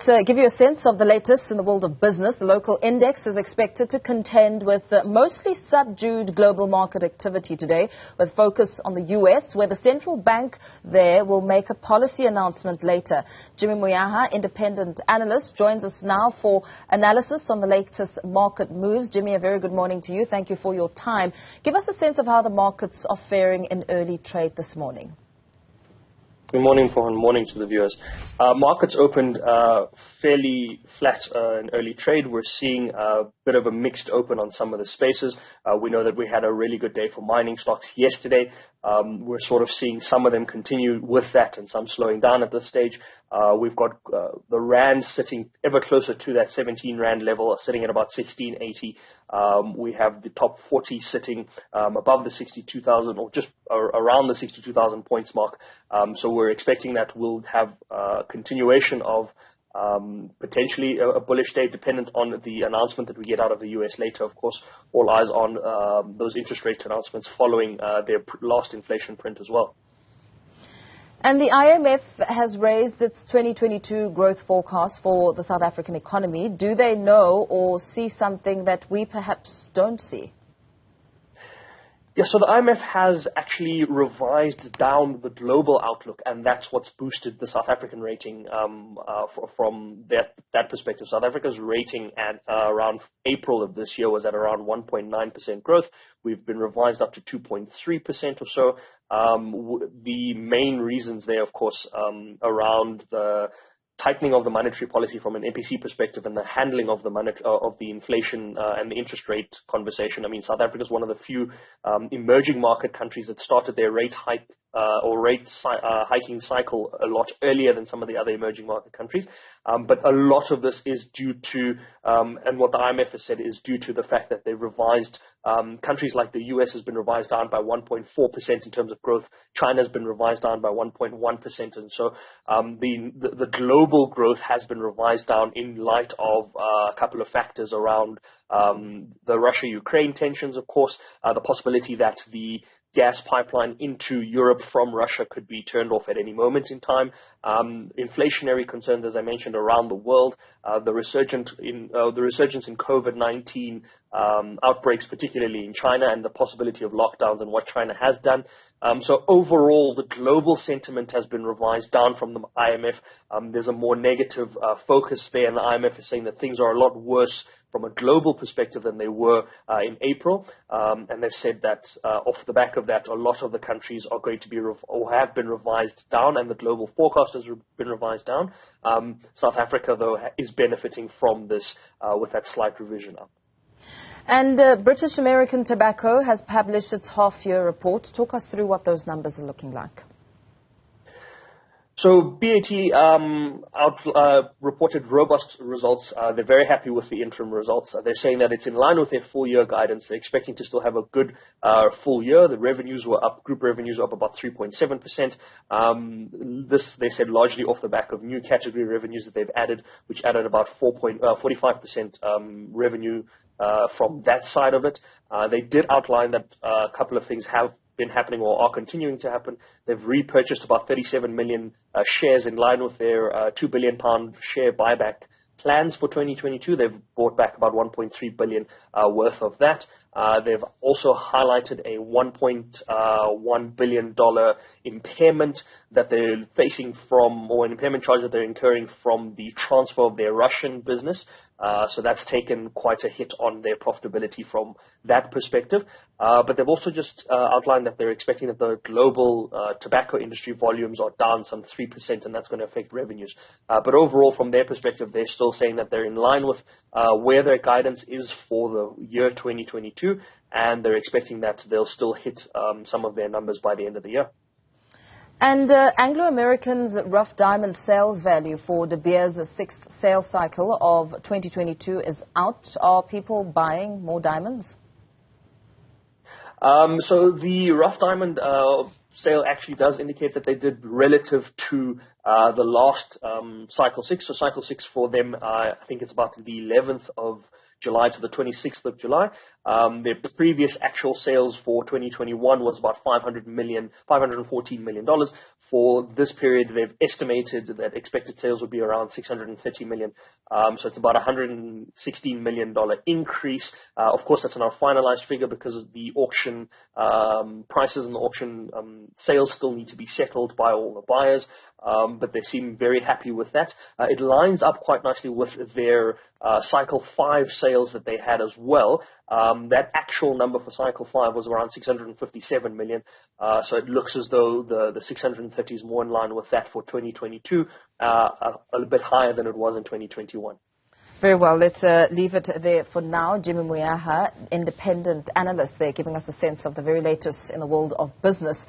Let's give you a sense of the latest in the world of business. The local index is expected to contend with mostly subdued global market activity today, with focus on the U.S., where the central bank there will make a policy announcement later. Jimmy Moyaha, independent analyst, joins us now for analysis on the latest market moves. Jimmy, a very good morning to you. Thank you for your time. Give us a sense of how the markets are faring in early trade this morning. Good morning, Paul, and morning to the viewers. Markets opened fairly flat in early trade. We're seeing a bit of a mixed open on some of the spaces. We know that we had a really good day for mining stocks yesterday. We're sort of seeing some of them continue with that and some slowing down at this stage. We've got the Rand sitting ever closer to that 17 Rand level, sitting at about 1680. We have the top 40 sitting above the 62,000 or just around the 62,000 points mark. So we're expecting that we'll have continuation of potentially a bullish day, dependent on the announcement that we get out of the US later. Of course, all eyes on those interest rate announcements following their last inflation print as well. And the IMF has raised its 2022 growth forecast for the South African economy. Do they know or see something that we perhaps don't see? Yeah, so the IMF has actually revised down the global outlook, and that's what's boosted the South African rating from that perspective. South Africa's rating at around April of this year was at around 1.9% growth. We've been revised up to 2.3% or so. The main reasons there, of course, around the tightening of the monetary policy from an MPC perspective and the handling of the inflation and the interest rate conversation. I mean, South Africa is one of the few emerging market countries that started their rate hike hiking cycle a lot earlier than some of the other emerging market countries. But a lot of this is due to, and what the IMF has said is due to the fact that they've revised, countries like the US has been revised down by 1.4% in terms of growth. China's been revised down by 1.1%. And so the global growth has been revised down in light of a couple of factors around the Russia-Ukraine tensions, of course, the possibility that the gas pipeline into Europe from Russia could be turned off at any moment in time. Inflationary concerns, as I mentioned, around the world. The resurgence in COVID-19 outbreaks, particularly in China, and the possibility of lockdowns and what China has done. So overall, the global sentiment has been revised down from the IMF. There's a more negative focus there, and the IMF is saying that things are a lot worse from a global perspective than they were in April. And they've said that off the back of that, a lot of the countries are going to be or have been revised down, and the global forecast has been revised down. South Africa, though, is benefiting from this with that slight revision up. And British American Tobacco has published its half-year report. Talk us through what those numbers are looking like. So BAT reported robust results. They're very happy with the interim results. They're saying that it's in line with their full-year guidance. They're expecting to still have a good full year. The revenues were up, group revenues were up about 3.7%. This, they said, largely off the back of new category revenues that they've added, which added about 45% revenue from that side of it. They did outline that a couple of things have been happening or are continuing to happen. They've repurchased about 37 million shares in line with their £2 billion share buyback plans for 2022. They've bought back about 1.3 billion worth of that. They've also highlighted a $1.1 billion impairment that they're facing from, or an impairment charge that they're incurring from the transfer of their Russian business. So that's taken quite a hit on their profitability from that perspective. But they've also just outlined that they're expecting that the global tobacco industry volumes are down some 3%, and that's going to affect revenues. But overall, from their perspective, they're still saying that they're in line with where their guidance is for the year 2022, and they're expecting that they'll still hit some of their numbers by the end of the year. And Anglo American's rough diamond sales value for De Beers' sixth sales cycle of 2022 is out. Are people buying more diamonds? So the rough diamond sale actually does indicate that they did relative to the last cycle 6. So cycle 6 for them, I think it's about the 11th of July to the 26th of July. Their previous actual sales for 2021 was about $514 million. For this period, they've estimated that expected sales would be around 630 million. So it's about $116 million increase. Of course, that's not a finalized figure because of the auction prices and the auction sales still need to be settled by all the buyers. But they seem very happy with that. It lines up quite nicely with their Cycle 5 sales that they had as well. That actual number for Cycle 5 was around 657 million. So it looks as though the 630 is more in line with that for 2022, a bit higher than it was in 2021. Very well. Let's leave it there for now. Jimmy Moyaha, independent analyst there, giving us a sense of the very latest in the world of business.